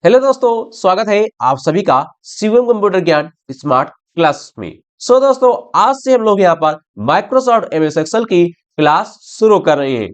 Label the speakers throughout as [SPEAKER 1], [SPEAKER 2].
[SPEAKER 1] Hello दोस्तों, स्वागत है आप सभी का शिवम कंप्यूटर ज्ञान स्मार्ट क्लास में। दोस्तों, आज से हम लोग यहाँ पर माइक्रोसॉफ्ट एमएस एक्सेल की क्लास शुरू कर रहे हैं।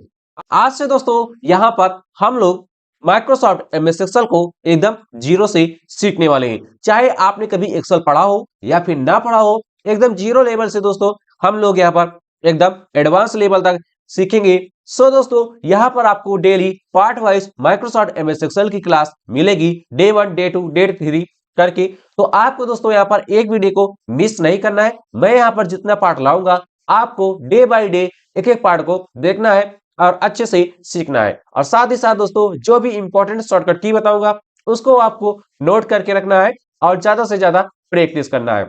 [SPEAKER 1] आज से दोस्तों यहाँ पर हम लोग माइक्रोसॉफ्ट एमएस एक्सेल को एकदम जीरो से सीखने वाले हैं। चाहे आपने कभी एक्सेल पढ़ा हो या फिर ना पढ़ा हो, एकदम जीरो लेवल से दोस्तों हम लोग यहाँ पर एकदम एडवांस लेवल तक सीखेंगे। दोस्तों यहाँ पर आपको daily part wise Microsoft MS Excel की क्लास मिलेगी, डे 1, डे 2, डे 3 करके। तो आपको दोस्तों यहाँ पर एक वीडियो को मिस नहीं करना है। मैं यहाँ पर जितना पार्ट लाऊंगा आपको डे बाय डे एक एक पार्ट को देखना है और अच्छे से सीखना है। और साथ ही साथ दोस्तों जो भी इंपॉर्टेंट शॉर्टकट की बताऊंगा उसको आपको नोट करके रखना है और ज्यादा से ज्यादा प्रैक्टिस करना है।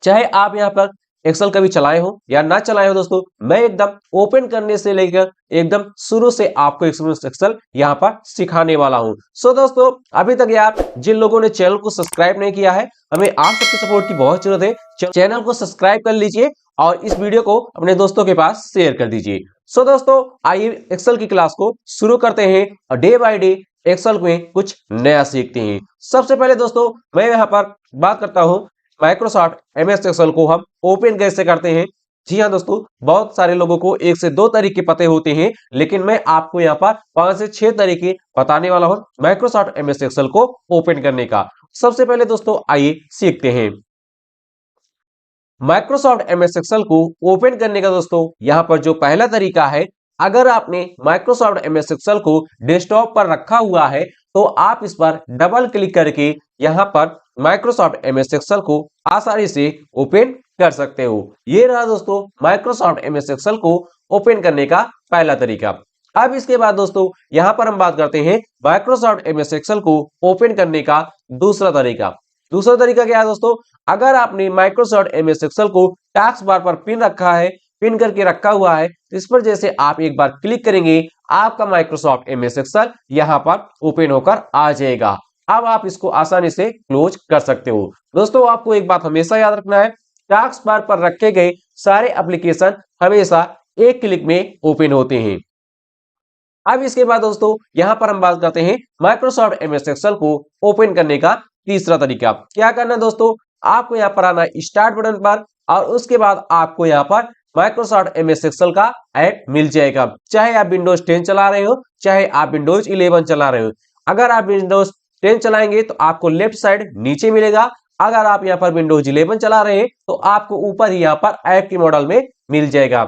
[SPEAKER 1] चाहे आप यहाँ पर एक्सेल कभी चलाए हो या ना चलाए हो दोस्तों, मैं एकदम ओपन करने से लेकर एकदम शुरू से आपको एक्सेल यहाँ पर सिखाने वाला हूँ। दोस्तों अभी तक यार जिन लोगों ने चैनल को सब्सक्राइब नहीं किया है, हमें आप सबके सपोर्ट की बहुत जरूरत है। चैनल को सब्सक्राइब कर लीजिए और इस वीडियो को अपने दोस्तों के पास शेयर कर दीजिए। दोस्तों आइए एक्सेल की क्लास को शुरू करते हैं और डे बाय डे एक्सेल में कुछ नया सीखते हैं। सबसे पहले दोस्तों मैं यहाँ पर बात करता हूँ माइक्रोसॉफ्ट एमएस एक्सेल को हम ओपन कैसे करते हैं। जी हाँ दोस्तों, बहुत सारे लोगों को एक से दो तरीके पते होते हैं, लेकिन मैं आपको यहाँ पर 5 से 6 तरीके बताने वाला हूँ माइक्रोसॉफ्ट एमएस एक्सेल को ओपन करने का। सबसे पहले दोस्तों आइए सीखते हैं माइक्रोसॉफ्ट एमएस एक्सेल को ओपन करने का। दोस्तों यहाँ पर जो पहला तरीका है, अगर आपने माइक्रोसॉफ्ट एमएस एक्सेल को डेस्कटॉप पर रखा हुआ है तो आप इस पर डबल क्लिक करके यहाँ पर माइक्रोसॉफ्ट एमएस एक्सेल को आसानी से ओपन कर सकते हो। ये रहा दोस्तों माइक्रोसॉफ्ट एमएस एक्सेल को ओपन करने का पहला तरीका। अब इसके बाद दोस्तों यहाँ पर हम बात करते हैं माइक्रोसॉफ्ट एमएस एक्सेल को ओपन करने का दूसरा तरीका। दूसरा तरीका क्या है दोस्तों, अगर आपने माइक्रोसॉफ्ट एमएस एक्सेल को टास्क बार पर पिन रखा है, पिन करके रखा हुआ है, तो इस पर जैसे आप एक बार क्लिक करेंगे आपका माइक्रोसॉफ्ट एमएस एक्सेल यहाँ पर ओपन होकर आ जाएगा। अब आप इसको आसानी से क्लोज कर सकते हो। दोस्तों आपको एक बात हमेशा याद रखना है, टास्क बार पर रखे गए सारे एप्लीकेशन हमेशा एक क्लिक में ओपन होते हैं। अब इसके बाद दोस्तों यहाँ पर हम बात करते हैं माइक्रोसॉफ्ट एमएस एक्सेल को ओपन करने का तीसरा तरीका। क्या करना दोस्तों, आपको यहाँ पर आना स्टार्ट बटन पर और उसके बाद आपको यहाँ पर माइक्रोसॉफ्ट एमएस एक्सेल का ऐप मिल जाएगा। चाहे आप विंडोज 10 चला रहे हो, चाहे आप विंडोज 11 चला रहे हो। अगर आप विंडोज 10 चलाएंगे तो आपको लेफ्ट साइड नीचे मिलेगा। अगर आप यहाँ पर विंडोज 11 चला रहे हैं तो आपको ऊपर ही यहाँ पर ऐप के मॉडल में मिल जाएगा।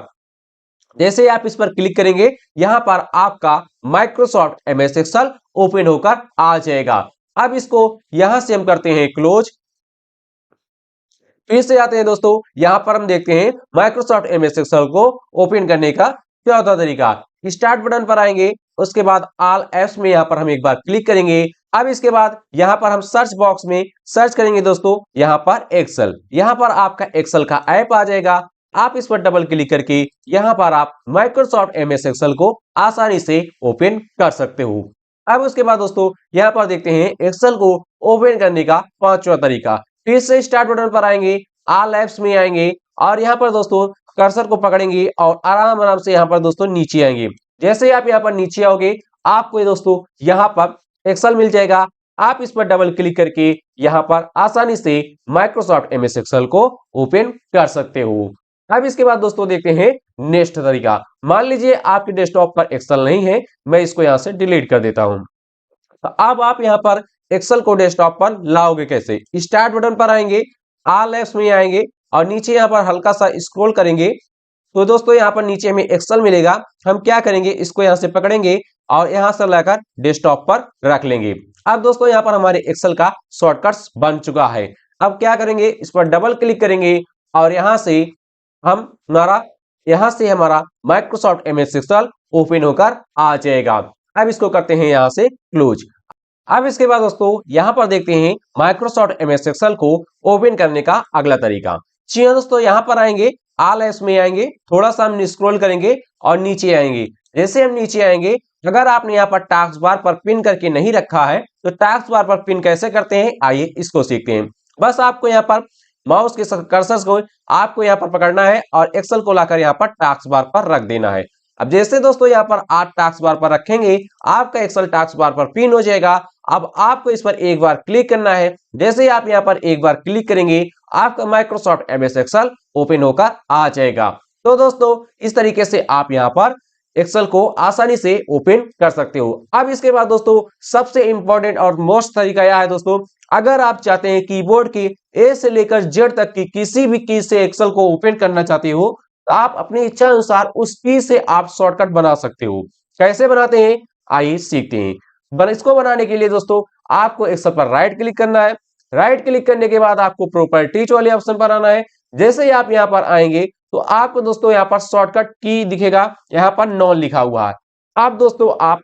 [SPEAKER 1] जैसे आप इस पर क्लिक करेंगे यहाँ पर आपका माइक्रोसॉफ्ट एमएस एक्सेल ओपन होकर आ जाएगा। अब इसको यहां से हम करते हैं क्लोज। फिर से आते हैं दोस्तों, यहां पर हम देखते हैं माइक्रोसॉफ्ट एमएस एक्सेल को ओपन करने का चौथा तरीका। स्टार्ट बटन पर आएंगे, उसके बाद ऑल एप्स में यहाँ पर हम एक बार क्लिक करेंगे। अब इसके बाद यहाँ पर हम सर्च बॉक्स में सर्च करेंगे दोस्तों यहाँ पर एक्सेल। यहाँ पर आपका एक्सेल का ऐप आ जाएगा। आप इस पर डबल क्लिक करके यहाँ पर आप माइक्रोसॉफ्ट एमएस एक्सेल को आसानी से ओपन कर सकते हो। अब उसके बाद दोस्तों यहाँ पर देखते हैं एक्सेल को ओपन करने का पांचवा तरीका। फिर से स्टार्ट बटन पर आएंगे, ऑल एप्स में आएंगे और यहाँ पर दोस्तों कर्सर को पकड़ेंगे और आराम आराम से यहाँ पर दोस्तों नीचे आएंगे। जैसे आप यहाँ पर नीचे आओगे आपको दोस्तों यहाँ पर एक्सेल मिल जाएगा। आप इस पर डबल क्लिक करके यहाँ पर आसानी से माइक्रोसॉफ्ट एमएस एक्सेल को ओपन कर सकते हो। अब इसके बाद दोस्तों देखते हैं नेक्स्ट तरीका। मान लीजिए आपके डेस्कटॉप पर एक्सेल नहीं है, मैं इसको यहाँ से डिलीट कर देता हूँ। तो अब आप यहाँ पर एक्सेल को डेस्कटॉप पर लाओगे कैसे। स्टार्ट बटन पर आएंगे, ऑल एप्स में आएंगे और नीचे यहाँ पर हल्का सा स्क्रॉल करेंगे तो दोस्तों यहाँ पर नीचे में एक्सेल मिलेगा। हम क्या करेंगे, इसको यहाँ से पकड़ेंगे और यहाँ से लाकर डेस्कटॉप पर रख लेंगे। अब दोस्तों यहाँ पर हमारे एक्सेल का शॉर्टकट्स बन चुका है। अब क्या करेंगे, इस पर डबल क्लिक करेंगे और यहाँ से हमारा माइक्रोसॉफ्ट एमएस एक्सेल ओपन होकर आ जाएगा। अब इसको करते हैं यहाँ से क्लोज। अब इसके बाद दोस्तों यहाँ पर देखते हैं माइक्रोसॉफ्ट एमएस एक्सेल को ओपन करने का अगला तरीका। जी हाँ दोस्तों, यहाँ पर आएंगे, ऑल एप्स में आएंगे, थोड़ा सा हम स्क्रॉल करेंगे और नीचे आएंगे। जैसे हम नीचे आएंगे, अगर आपने यहाँ पर टास्क बार पर पिन करके नहीं रखा है तो टास्क बार पर पिन कैसे करते हैं, आइए इसको सीखते हैं। बस आपको यहाँ पर माउस के कर्सर को आपको यहाँ पर पकड़ना है और एक्सेल को लाकर यहाँ पर टास्क बार पर रख देना है। अब जैसे दोस्तों यहाँ पर आप टास्क बार पर रखेंगे आपका एक्सेल टास्क बार पर पिन हो जाएगा अब आपको इस पर एक बार क्लिक करना है। जैसे ही आप यहाँ पर एक बार क्लिक करेंगे आपका माइक्रोसॉफ्ट एमएस एक्सेल ओपन होकर आ जाएगा। तो दोस्तों इस तरीके से आप यहाँ पर एक्सेल को आसानी से ओपन कर सकते हो। अब इसके बाद दोस्तों सबसे इंपॉर्टेंट और मोस्ट तरीका यह है दोस्तों, अगर आप चाहते हैं कीबोर्ड की ए से लेकर जेड तक की किसी भी की से एक्सेल को ओपन करना चाहते हो तो आप अपनी इच्छा अनुसार उस की से आप शॉर्टकट बना सकते हो। कैसे बनाते हैं आइए सीखते हैं। इसको बनाने के लिए दोस्तों आपको एक्सेल पर राइट क्लिक करना है। राइट क्लिक करने के बाद आपको प्रॉपर्टीज वाले ऑप्शन पर आना है। जैसे ही आप यहाँ पर आएंगे तो आपको दोस्तों यहाँ पर शॉर्टकट की दिखेगा, यहाँ पर नॉन लिखा हुआ है। अब दोस्तों आप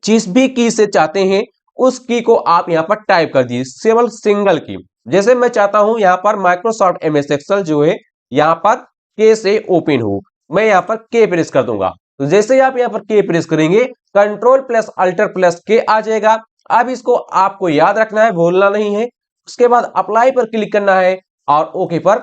[SPEAKER 1] जिस भी की से चाहते हैं उस की को आप यहाँ पर टाइप कर दीजिए, केवल सिंगल की। जैसे मैं चाहता हूं यहाँ पर माइक्रोसॉफ्ट एमएस एक्सेल जो है यहाँ पर के से ओपन हो, मैं यहाँ पर के प्रेस कर दूंगा। तो जैसे ही आप यहाँ पर के प्रेस करेंगे कंट्रोल प्लस अल्टर प्लस के आ जाएगा। अब इसको आपको याद रखना है, भूलना नहीं है। उसके बाद अप्लाई पर क्लिक करना है और ओके पर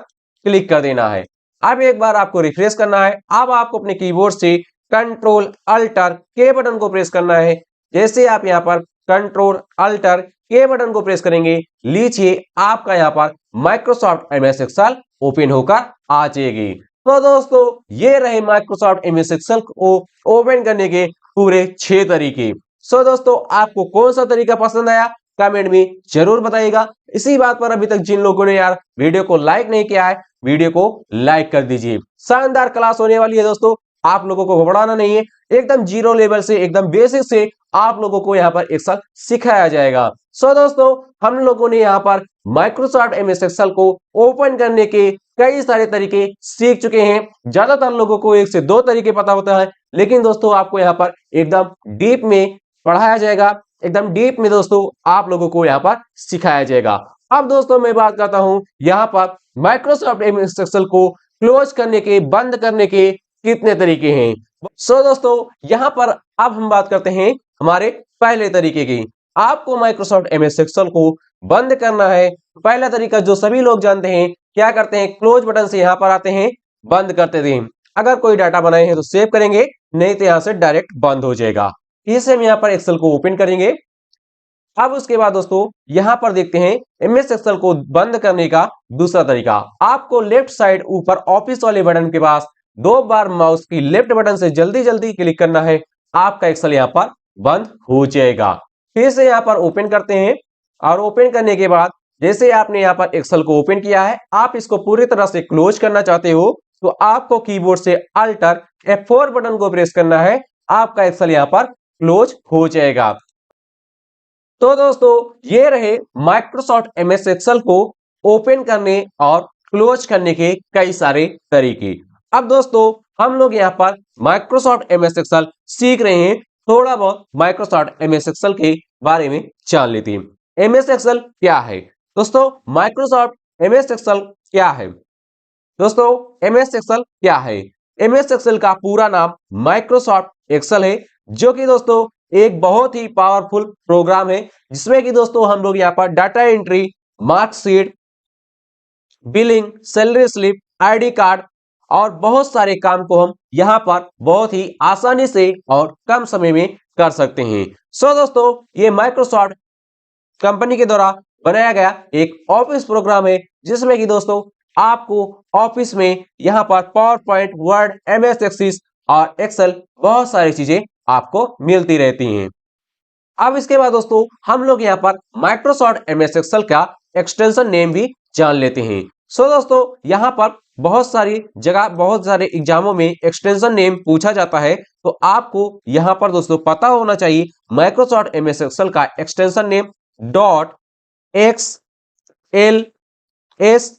[SPEAKER 1] क्लिक कर देना है। अब एक बार आपको रिफ्रेश करना है। अब आपको अपने कीबोर्ड से कंट्रोल अल्टर के बटन को प्रेस करना है। जैसे आप यहाँ पर कंट्रोल अल्टर के बटन को प्रेस करेंगे, लीजिए आपका यहाँ पर माइक्रोसॉफ्ट एमएस एक्सेल ओपन होकर आ जाएगी। तो दोस्तों ये रहे माइक्रोसॉफ्ट एमएस एक्सेल को ओपन करने के पूरे 6 तरीके। सो दोस्तों आपको कौन सा तरीका पसंद आया कमेंट में जरूर बताइएगा। इसी बात पर अभी तक जिन लोगों ने यार वीडियो को लाइक नहीं किया है वीडियो को लाइक कर दीजिए। शानदार क्लास होने वाली है दोस्तों, आप लोगों को घबराना नहीं है। एकदम जीरो लेवल से एकदम बेसिक से आप लोगों को यहाँ पर एक्सेल सिखाया जाएगा। सो दोस्तों हम लोगों ने यहाँ पर माइक्रोसॉफ्ट एमएस एक्सेल को ओपन करने के कई सारे तरीके सीख चुके हैं। ज्यादातर लोगों को 1 से 2 तरीके पता होता है, लेकिन दोस्तों आपको यहाँ पर एकदम डीप में पढ़ाया जाएगा, एकदम डीप में दोस्तों आप लोगों को यहाँ पर सिखाया जाएगा। अब दोस्तों मैं बात करता हूँ यहाँ पर माइक्रोसॉफ्ट एमएस एक्सेल को क्लोज करने के, बंद करने के कितने तरीके हैं। सो दोस्तों यहाँ पर अब हम बात करते हैं हमारे पहले तरीके की। आपको माइक्रोसॉफ्ट एमएस एक्सेल को बंद करना है। पहला तरीका जो सभी लोग जानते हैं, क्या करते हैं क्लोज बटन से यहाँ पर आते हैं, बंद करते हैं। अगर कोई डाटा बनाए हैं तो सेव करेंगे, नहीं तो यहाँ से डायरेक्ट बंद हो जाएगा। इसे हम यहाँ पर एक्सेल को ओपन करेंगे। अब उसके बाद दोस्तों यहाँ पर देखते हैं एमएस एक्सेल को बंद करने का दूसरा तरीका। आपको लेफ्ट साइड ऊपर ऑफिस वाले बटन के पास 2 बार माउस की लेफ्ट बटन से जल्दी जल्दी क्लिक करना है। आपका एक्सेल यहाँ पर बंद हो जाएगा। फिर से यहाँ पर ओपन करते हैं और ओपन करने के बाद जैसे आपने यहाँ पर एक्सेल को ओपन किया है, आप इसको पूरी तरह से क्लोज करना चाहते हो तो आपको कीबोर्ड से अल्टर F4 बटन को प्रेस करना है। आपका एक्सेल यहाँ पर क्लोज हो जाएगा। तो दोस्तों ये रहे माइक्रोसॉफ्ट एमएस एक्सेल को ओपन करने और क्लोज करने के कई सारे तरीके। अब दोस्तों हम लोग यहाँ पर माइक्रोसॉफ्ट एमएस एक्सेल सीख रहे हैं, थोड़ा बहुत माइक्रोसॉफ्ट एमएस एक्सेल के बारे में जान लेते हैं। एमएस एक्सेल क्या है दोस्तों, माइक्रोसॉफ्ट एमएस एक्सेल क्या है दोस्तों, एमएस एक्सेल क्या है। एमएस एक्सेल का पूरा नाम माइक्रोसॉफ्ट एक्सेल है, जो कि दोस्तों एक बहुत ही पावरफुल प्रोग्राम है, जिसमें कि दोस्तों हम लोग यहाँ पर data entry, marksheet, billing, salary slip, ID card और बहुत सारे काम को हम यहाँ पर बहुत ही आसानी से और कम समय में कर सकते हैं। सो दोस्तों ये माइक्रोसॉफ्ट कंपनी के द्वारा बनाया गया एक ऑफिस प्रोग्राम है, जिसमें कि दोस्तों आपको ऑफिस में यहाँ पर PowerPoint, Word, MS Access और एक्सेल बहुत सारी चीजें आपको मिलती रहती हैं। अब इसके बाद दोस्तों हम लोग यहाँ पर माइक्रोसॉफ्ट एमएस एक्सेल का एक्सटेंशन नेम भी जान लेते हैं। सो दोस्तों यहाँ पर बहुत सारी जगह, बहुत सारे एग्जामों में एक्सटेंशन नेम पूछा जाता है, तो आपको यहाँ पर दोस्तों पता होना चाहिए माइक्रोसॉफ्ट एमएस एक्सेल का एक्सटेंशन नेम .xlsx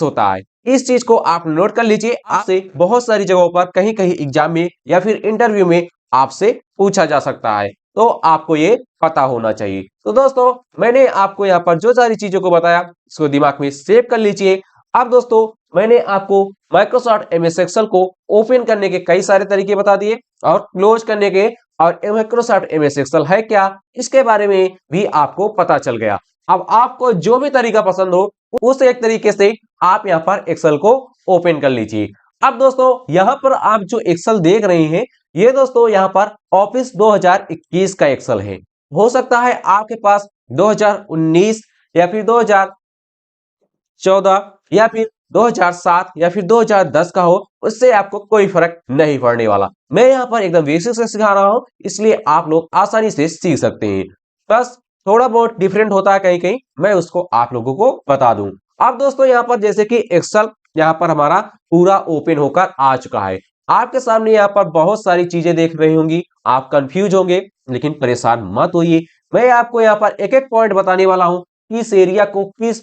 [SPEAKER 1] होता है। इस चीज को आप नोट कर लीजिए, आपसे बहुत सारी जगहों पर कहीं कहीं एग्जाम में या फिर इंटरव्यू में आपसे पूछा जा सकता है, तो आपको ये पता होना चाहिए। तो दोस्तों मैंने आपको यहाँ पर जो सारी चीजों को बताया इसको दिमाग में सेव कर लीजिए। अब दोस्तों मैंने आपको माइक्रोसॉफ्ट एमएस एक्सेल को ओपन करने के कई सारे तरीके बता दिए और क्लोज करने के, और माइक्रोसॉफ्ट एमएस एक्सेल है क्या इसके बारे में भी आपको पता चल गया। अब आपको जो भी तरीका पसंद हो उस एक तरीके से आप यहाँ पर एक्सेल को ओपन कर लीजिए। अब दोस्तों यहाँ पर आप जो एक्सेल देख रहे हैं, ये दोस्तों यहाँ पर ऑफिस 2021 का एक्सेल है, हो सकता है आपके पास 2019 या फिर 2014 या फिर 2007 या फिर 2010 का हो, उससे आपको कोई फर्क नहीं पड़ने वाला। मैं यहाँ पर एकदम बेसिक से सिखा रहा हूँ, इसलिए आप लोग आसानी से सीख सकते हैं। बस थोड़ा बहुत डिफरेंट होता है कहीं कहीं, मैं उसको आप लोगों को बता दूं। अब दोस्तों यहाँ पर जैसे कि एक्सेल यहाँ पर हमारा पूरा ओपन होकर आ चुका है। आपके सामने यहाँ पर बहुत सारी चीजें देख रही होंगी, आप कंफ्यूज होंगे, लेकिन परेशान मत होइए। मैं आपको यहाँ पर एक एक पॉइंट बताने वाला हूँ, किस एरिया को, किस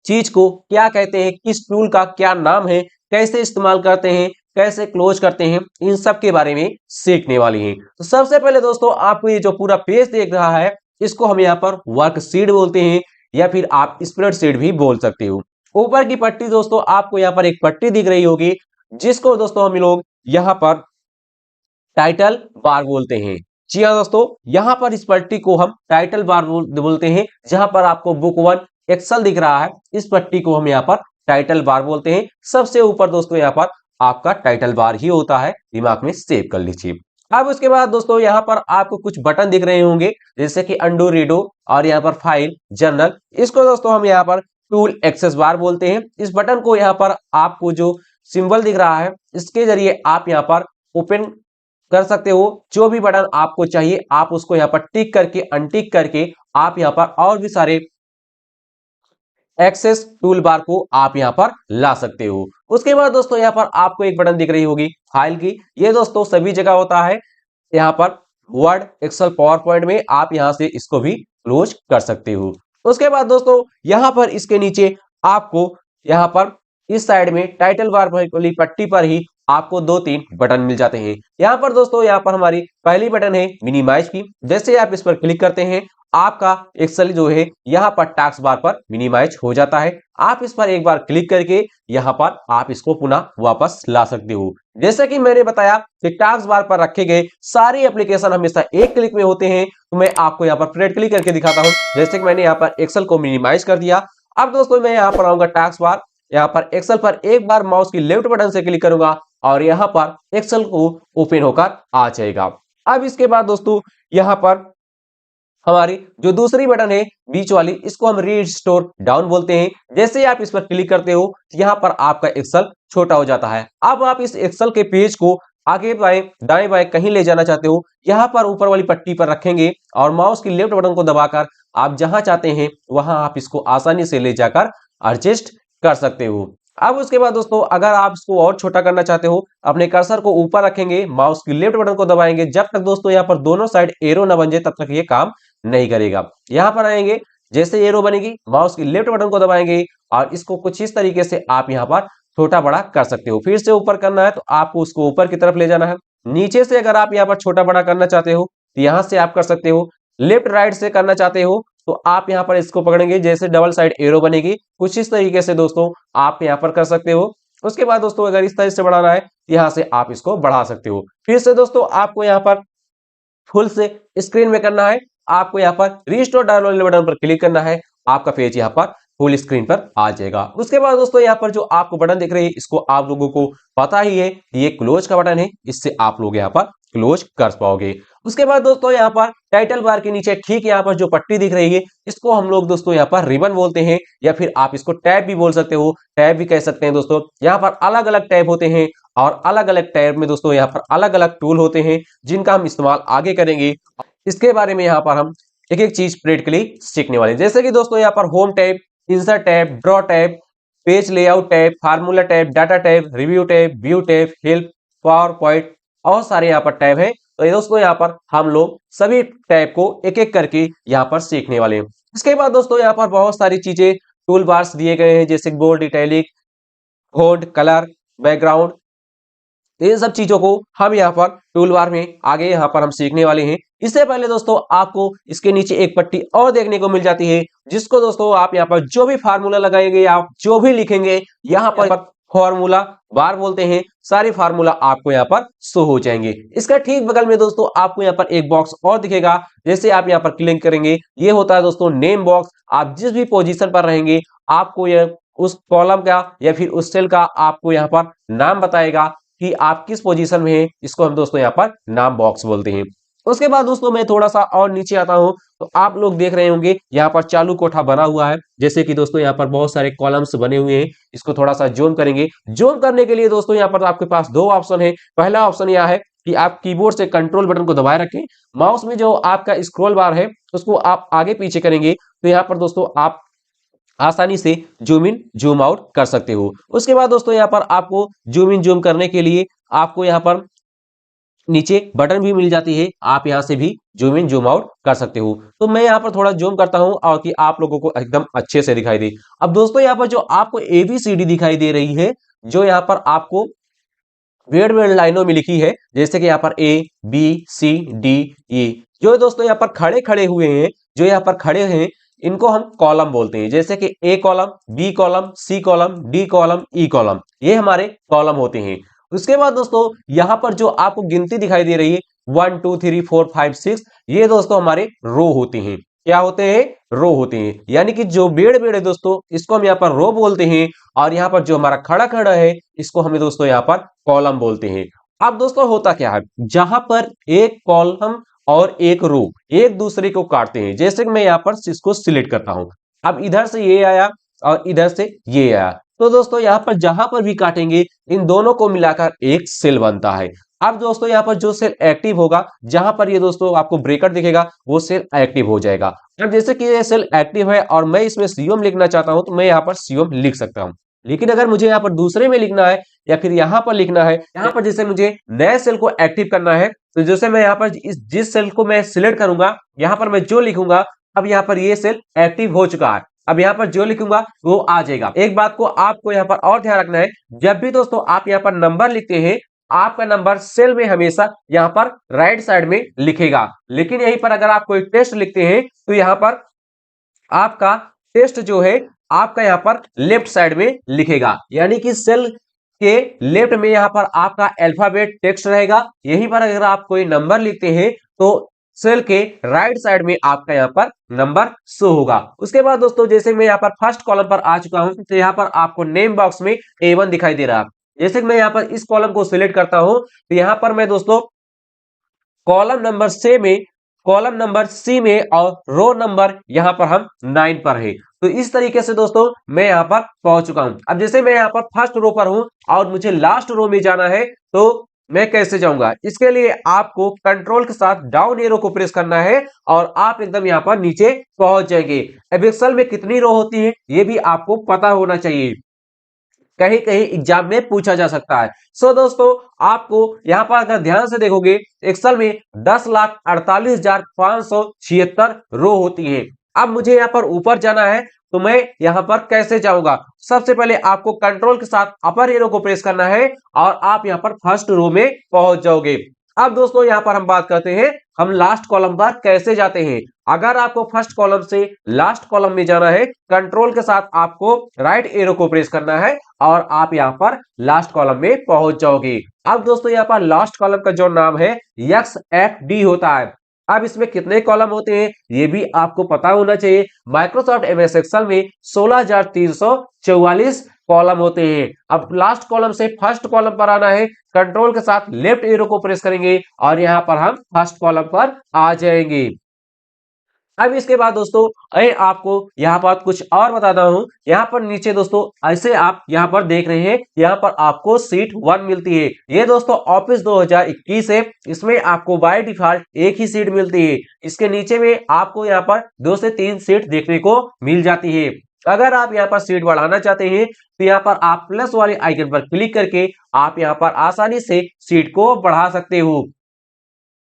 [SPEAKER 1] चीज को क्या कहते हैं, किस टूल का क्या नाम है, कैसे इस्तेमाल करते हैं, कैसे क्लोज करते हैं, इन सब के बारे में सीखने वाली हैं। तो सबसे पहले दोस्तों आपको ये जो पूरा पेज देख रहा है, इसको हम यहाँ पर वर्कशीट बोलते हैं या फिर आप स्प्रेडशीट भी बोल सकते हो। ऊपर की पट्टी दोस्तों आपको यहाँ पर एक पट्टी दिख रही होगी, जिसको दोस्तों हम लोग यहाँ पर टाइटल बार बोलते हैं। जी हाँ दोस्तों, यहाँ पर इस पट्टी को हम टाइटल बार बोलते हैं। जहां पर आपको बुक 1 एक्सेल दिख रहा है, इस पट्टी को हम यहाँ पर टाइटल बार बोलते हैं। सबसे ऊपर दोस्तों यहाँ पर आपका टाइटल बार ही होता है, दिमाग में सेव कर लीजिए। अब उसके बाद दोस्तों यहाँ पर आपको कुछ बटन दिख रहे होंगे, जैसे कि अंडू, रीडो और यहाँ पर फाइल, जर्नल। इसको दोस्तों हम यहाँ पर टूल एक्सेस बार बोलते हैं। इस बटन को यहाँ पर आपको जो सिंबल दिख रहा है, इसके जरिए आप यहाँ पर ओपन कर सकते हो। जो भी बटन आपको चाहिए आप उसको यहाँ पर टिक करके, अनटिक करके आप यहाँ पर और भी सारे एक्सेस टूल बार को आप यहाँ पर ला सकते हो। उसके बाद दोस्तों यहाँ पर आपको एक बटन दिख रही होगी फाइल की। ये दोस्तों सभी जगह होता है, यहाँ पर वर्ड, एक्सेल, पावर पॉइंट में आप यहाँ से इसको भी क्लोज कर सकते हो। उसके बाद दोस्तों यहाँ पर इसके नीचे आपको यहाँ पर इस साइड में टाइटल बार वाली पट्टी पर ही आपको 2-3 बटन मिल जाते हैं। यहाँ पर दोस्तों यहाँ पर हमारी पहली बटन है मिनिमाइज की। जैसे आप इस पर क्लिक करते हैं, आपका एक्सेल जो है यहाँ पर टास्क बार पर मिनिमाइज हो जाता है। आप इस पर एक बार क्लिक करके यहाँ पर आप इसको पुनः वापस ला सकते हो। जैसे कि मैंने बताया कि टास्क बार पर रखे गए सारे एप्लीकेशन हमेशा एक क्लिक में होते हैं, तो मैं आपको यहाँ पर फ्रेड क्लिक करके दिखाता हूँ। जैसे कि मैंने यहाँ पर एक्सेल को मिनिमाइज कर दिया। अब दोस्तों मैं यहाँ पर आऊंगा टास्क बार, यहाँ पर एक्सेल पर एक बार माउस की लेफ्ट बटन से क्लिक करूंगा और यहाँ पर एक्सेल को ओपन होकर आ जाएगा। अब इसके बाद दोस्तों यहाँ पर हमारी जो दूसरी बटन है बीच वाली, इसको हम रीस्टोर डाउन बोलते हैं। जैसे ही आप इस पर क्लिक करते हो, यहाँ पर आपका एक्सेल छोटा हो जाता है। अब आप इस एक्सेल के पेज को आगे बाएं, दाएं बाएं कहीं ले जाना चाहते हो, यहाँ पर ऊपर वाली पट्टी पर रखेंगे और माउस की लेफ्ट बटन को दबाकर आप जहां चाहते हैं वहां आप इसको आसानी से ले जाकर एडजस्ट कर सकते हो। अब उसके बाद दोस्तों अगर आप इसको और छोटा करना चाहते हो, अपने कर्सर को ऊपर रखेंगे, माउस की लेफ्ट बटन को दबाएंगे। जब तक दोस्तों यहाँ पर दोनों साइड एरो ना बन जाए तब तक ये काम नहीं करेगा। यहाँ पर आएंगे, जैसे एरो बनेगी माउस की लेफ्ट बटन को दबाएंगे और इसको कुछ इस तरीके से आप यहाँ पर छोटा बड़ा कर सकते हो। फिर से ऊपर करना है तो आपको उसको ऊपर की तरफ ले जाना है। नीचे से अगर आप यहाँ पर छोटा बड़ा करना चाहते हो तो यहाँ से आप कर सकते हो। लेफ्ट राइट से करना चाहते हो तो आप यहाँ पर इसको पकड़ेंगे, जैसे डबल साइड एरो बनेगी कुछ इस तरीके से दोस्तों आप यहाँ पर कर सकते हो। उसके बाद दोस्तों अगर इस तरह से बढ़ाना है, यहाँ से आप इसको बढ़ा सकते हो। फिर से दोस्तों आपको यहाँ पर फुल से स्क्रीन में करना है, आपको यहाँ पर रिस्टोर डाउनलोड बटन पर क्लिक करना है, आपका पेज यहाँ पर फुल स्क्रीन पर आ जाएगा। उसके बाद दोस्तों यहाँ पर जो आपको बटन दिख रही है, इसको आप लोगों को पता ही है कि ये क्लोज का बटन है, इससे आप लोग यहाँ पर क्लोज कर पाओगे। उसके बाद दोस्तों यहाँ पर टाइटल बार के नीचे ठीक यहाँ पर जो पट्टी दिख रही है, इसको हम लोग दोस्तों यहाँ पर रिबन बोलते हैं या फिर आप इसको टैब भी बोल सकते हो, टैब भी कह सकते हैं दोस्तों। यहाँ पर अलग अलग टैब होते हैं और अलग अलग टैब में दोस्तों यहाँ पर अलग अलग टूल होते हैं जिनका हम इस्तेमाल आगे करेंगे। इसके बारे में यहाँ पर हम एक एक चीज प्रैक्टिकली सीखने वाले हैं। जैसे कि दोस्तों यहाँ पर home tab, insert tab, draw tab, page layout tab, formula tab, data tab, review tab, view tab, help, power point और सारे यहाँ पर टैब है। तो ये दोस्तों यहाँ पर हम लोग सभी टैब को एक एक करके यहाँ पर सीखने वाले हैं। इसके बाद दोस्तों यहाँ पर बहुत सारी चीजें टूल बार्स दिए गए हैं, जैसे bold, italic, font, colour, background. इन सब चीजों को हम यहाँ पर टूल बार में आगे यहाँ पर हम सीखने वाले हैं। इससे पहले दोस्तों आपको इसके नीचे एक पट्टी और देखने को मिल जाती है, जिसको दोस्तों आप यहाँ पर जो भी फार्मूला लगाएंगे, आप जो भी लिखेंगे यहाँ पर फार्मूला बार बोलते हैं, सारे फार्मूला आपको यहाँ पर शो हो जाएंगे। इसका ठीक बगल में दोस्तों आपको यहाँ पर एक बॉक्स और दिखेगा, जैसे आप यहाँ पर क्लिक करेंगे, ये होता है दोस्तों नेम बॉक्स। आप जिस भी पोजीशन पर रहेंगे आपको यह उस कॉलम का या फिर उस सेल का आपको यहाँ पर नाम बताएगा कि आप किस पोजीशन में हैं। इसको हम दोस्तों यहाँ पर नाम बॉक्स बोलते हैं। उसके बाद दोस्तों मैं थोड़ा सा और नीचे आता हूं, तो आप लोग देख रहे होंगे यहाँ पर चालू कोठा बना हुआ है। जैसे कि दोस्तों यहाँ पर बहुत सारे कॉलम्स बने हुए हैं। इसको थोड़ा सा जूम करेंगे। जूम करने के लिए दोस्तों यहाँ पर आपके पास दो ऑप्शन है। पहला ऑप्शन यह है कि आप कीबोर्ड से कंट्रोल बटन को दबाए रखें, माउस में जो आपका स्क्रॉल बार है उसको आप आगे पीछे करेंगे तो यहाँ पर दोस्तों आप आसानी से जूम इन जूम आउट कर सकते हो। उसके बाद दोस्तों यहाँ पर आपको जूम इन जूम करने के लिए आपको यहाँ पर नीचे बटन भी मिल जाती है, आप यहां से भी जूम इन जूम आउट कर सकते हो। तो मैं यहां पर थोड़ा जूम करता हूं और कि आप लोगों को एकदम अच्छे से दिखाई दे। अब दोस्तों यहां पर जो आपको एबीसीडी दिखाई दे रही है, जो यहां पर आपको वेड़ वेड़ लाइनों में लिखी है, जैसे कि यहाँ पर A B C D E, जो दोस्तों यहाँ पर खड़े खड़े हुए हैं, जो यहाँ पर खड़े हैं, इनको हम कॉलम बोलते हैं। जैसे कि A column, B column, C column, D column, E column, ये हमारे कॉलम होते हैं। उसके बाद दोस्तों यहाँ पर जो आपको गिनती दिखाई दे रही है 1 2 3 4 5 6, ये दोस्तों हमारे रो होते हैं। क्या होते हैं? रो होते हैं। यानी कि जो बेड़ बेड़ है दोस्तों, इसको हम यहाँ पर रो बोलते हैं। और यहाँ पर जो हमारा खड़ा खड़ा है, इसको हमें दोस्तों यहाँ पर कॉलम बोलते हैं। अब दोस्तों होता क्या है, जहां पर एक कॉलम और एक रो एक दूसरे को काटते हैं, जैसे कि मैं यहाँ पर इसको सिलेक्ट करता हूं, अब इधर से ये आया और इधर से ये आया, तो दोस्तों यहाँ पर जहां पर भी काटेंगे इन दोनों को मिलाकर एक सेल बनता है। अब दोस्तों यहाँ पर जो सेल एक्टिव होगा, जहां पर ये दोस्तों आपको ब्रेकर दिखेगा, वो सेल एक्टिव हो जाएगा। अब जैसे कि ये सेल एक्टिव है और मैं इसमें सीओम लिखना चाहता हूं, तो मैं यहाँ पर सीओम लिख सकता हूं। लेकिन अगर मुझे यहाँ पर दूसरे में लिखना है या फिर यहाँ पर लिखना है, यहाँ पर जैसे मुझे नए सेल को एक्टिव करना है, तो जैसे मैं यहाँ पर जिस सेल को मैं सिलेक्ट करूंगा, यहाँ पर मैं जो लिखूंगा, अब यहाँ पर ये सेल एक्टिव हो चुका है। अब यहाँ पर जो लिखूंगा वो आ जाएगा। एक बात को आपको यहाँ पर और ध्यान रखना है, जब भी दोस्तों आप यहाँ पर नंबर लिखते हैं, आपका नंबर सेल में हमेशा यहाँ पर राइट साइड में लिखेगा। लेकिन यहीं पर अगर आप कोई टेस्ट लिखते हैं, तो यहाँ पर आपका टेस्ट जो है आपका यहाँ पर लेफ्ट साइड में लिखेगा। यानी कि सेल के लेफ्ट में यहाँ पर आपका अल्फाबेट टेक्स्ट रहेगा। यहीं पर अगर आप कोई नंबर लिखते हैं, तो सेल के राइट साइड में आपका यहाँ पर नंबर शो होगा। उसके बाद दोस्तों जैसे मैं यहाँ पर फर्स्ट कॉलम पर आ चुका हूं, तो यहाँ पर आपको नेम बॉक्स में A1 दिखाई दे रहा है। जैसे कि मैं यहाँ पर इस कॉलम को सिलेक्ट करता हूं, तो यहाँ पर मैं दोस्तों कॉलम नंबर से में कॉलम नंबर सी में और रो नंबर यहां पर हम 9 पर है। तो इस तरीके से दोस्तों मैं यहां पर पहुंच चुका हूं। अब जैसे मैं यहां पर फर्स्ट रो पर हूं और मुझे लास्ट रो में जाना है, तो मैं कैसे जाऊंगा? इसके लिए आपको कंट्रोल के साथ डाउन एरो को प्रेस करना है और आप एकदम यहां पर नीचे पहुंच जाएंगे। अब एक्सेल में कितनी रो होती है ये भी आपको पता होना चाहिए, कहीं कहीं एग्जाम में पूछा जा सकता है। सो दोस्तों आपको यहाँ पर अगर ध्यान से देखोगे, एक्सेल में 10,48,576 रो होती है। अब मुझे यहाँ पर ऊपर जाना है, तो मैं यहाँ पर कैसे जाऊंगा? सबसे पहले आपको कंट्रोल के साथ अपर एरो को प्रेस करना है और आप यहाँ पर फर्स्ट रो में पहुंच जाओगे। अब दोस्तों यहाँ पर हम बात करते हैं हम लास्ट कॉलम पर कैसे जाते हैं। अगर आपको फर्स्ट कॉलम से लास्ट कॉलम में जाना है, कंट्रोल के साथ आपको राइट एरो को प्रेस करना है और आप यहाँ पर लास्ट कॉलम में पहुंच जाओगे। अब दोस्तों यहाँ पर लास्ट कॉलम का जो नाम है XFD होता है। अब इसमें कितने कॉलम होते हैं ये भी आपको पता होना चाहिए। माइक्रोसॉफ्ट एमएस एक्सेल में 16,344 कॉलम होते हैं। अब लास्ट कॉलम से फर्स्ट कॉलम पर आना है, कंट्रोल के साथ लेफ्ट एरो को प्रेस करेंगे और यहां पर हम फर्स्ट कॉलम पर आ जाएंगे। अब इसके बाद दोस्तों मैं आपको यहाँ पर कुछ और बताता हूं। यहाँ पर नीचे दोस्तों ऐसे आप यहाँ पर देख रहे हैं, यहाँ पर आपको सीट 1 मिलती है। ये दोस्तों ऑफिस 2021 है, इसमें आपको बाय डिफॉल्ट एक ही सीट मिलती है। इसके नीचे में आपको यहाँ पर 2 से 3 सीट देखने को मिल जाती है। अगर आप यहाँ पर सीट बढ़ाना चाहते हैं, तो यहाँ पर आप प्लस वाले आइकन पर क्लिक करके आप यहाँ पर आसानी से सीट को बढ़ा सकते हो।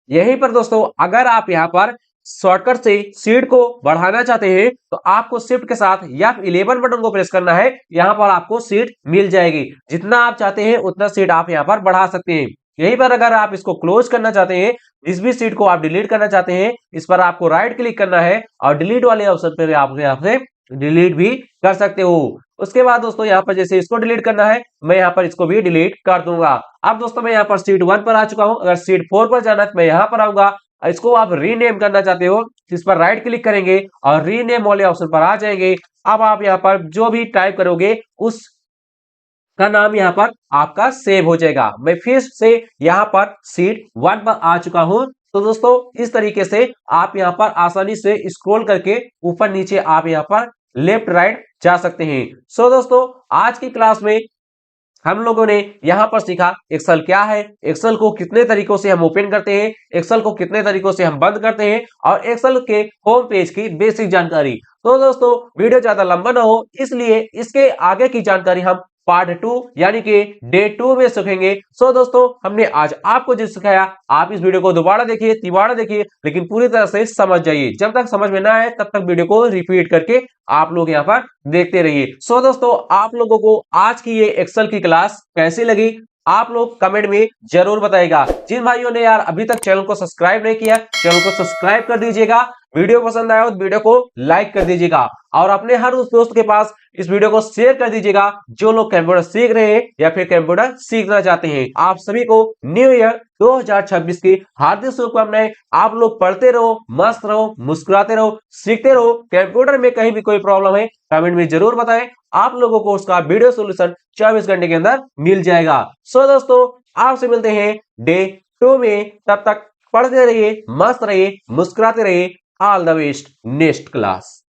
[SPEAKER 1] यहीं पर दोस्तों अगर आप यहाँ पर शॉर्टकट से सीट को बढ़ाना चाहते हैं, तो आपको शिफ्ट के साथ F11 बटन को प्रेस करना है। यहाँ पर आपको सीट मिल जाएगी, जितना आप चाहते हैं उतना सीट आप यहाँ पर बढ़ा सकते हैं। यहीं पर अगर आप इसको क्लोज करना चाहते हैं, जिस भी सीट को आप डिलीट करना चाहते हैं, इस पर आपको राइट क्लिक करना है और डिलीट वाले ऑप्शन पर आप यहाँ से डिलीट भी कर सकते हो। उसके बाद दोस्तों यहाँ पर जैसे इसको डिलीट करना है, मैं यहाँ पर इसको भी डिलीट कर दूंगा। अब दोस्तों मैं यहाँ पर सीट 1 पर आ चुका हूँ। अगर सीट 4 पर जाना है तो मैं यहाँ पर आऊंगा। इसको आप रीनेम करना चाहते हो, इस पर राइट क्लिक करेंगे और रीनेम वाले ऑप्शन पर आ जाएंगे। अब आप यहाँ पर जो भी टाइप करोगे उस का नाम यहाँ पर आपका सेव हो जाएगा। मैं फिर से यहाँ पर सीट 1 पर आ चुका हूं। तो दोस्तों इस तरीके से आप यहाँ पर आसानी से स्क्रॉल करके ऊपर नीचे आप यहाँ पर लेफ्ट राइट जा सकते हैं। सो दोस्तों आज की क्लास में हम लोगों ने यहाँ पर सीखा एक्सेल क्या है, एक्सेल को कितने तरीकों से हम ओपन करते हैं, एक्सेल को कितने तरीकों से हम बंद करते हैं और एक्सेल के होम पेज की बेसिक जानकारी। तो दोस्तों वीडियो ज्यादा लंबा ना हो इसलिए इसके आगे की जानकारी हम पार्ट 2 यानी कि डे 2 में सीखेंगे। सो दोस्तों हमने आज आपको जो सिखाया आप इस वीडियो को दोबारा देखिए, तिबारा देखिए, लेकिन पूरी तरह से समझ जाइए। जब तक समझ में ना आए तब तक वीडियो को रिपीट करके आप लोग यहाँ पर देखते रहिए। सो दोस्तों आप लोगों को आज की ये एक्सेल की क्लास कैसी लगी आप लोग कमेंट में जरूर बताइएगा। जिन भाइयों ने यार अभी तक चैनल को सब्सक्राइब नहीं किया चैनल को सब्सक्राइब कर दीजिएगा। वीडियो पसंद आया तो वीडियो को लाइक कर दीजिएगा और अपने हर उस दोस्त के पास इस वीडियो को शेयर कर दीजिएगा जो लोग कंप्यूटर सीख रहे हैं या फिर कंप्यूटर सीखना चाहते हैं। आप सभी को न्यू ईयर 2026 की हार्दिक शुभकामनाएं। आप लोग पढ़ते रहो, मस्त रहो, मुस्कुराते रहो, सीखते रहो। कंप्यूटर में कहीं भी कोई प्रॉब्लम है कमेंट में जरूर बताएं, आप लोगों को उसका वीडियो सोल्यूशन 24 घंटे के अंदर मिल जाएगा। सो दोस्तों आपसे मिलते हैं डे 2 में, तब तक पढ़ते रहिए, मस्त रहिए, मुस्कुराते रहिए। All the best next class.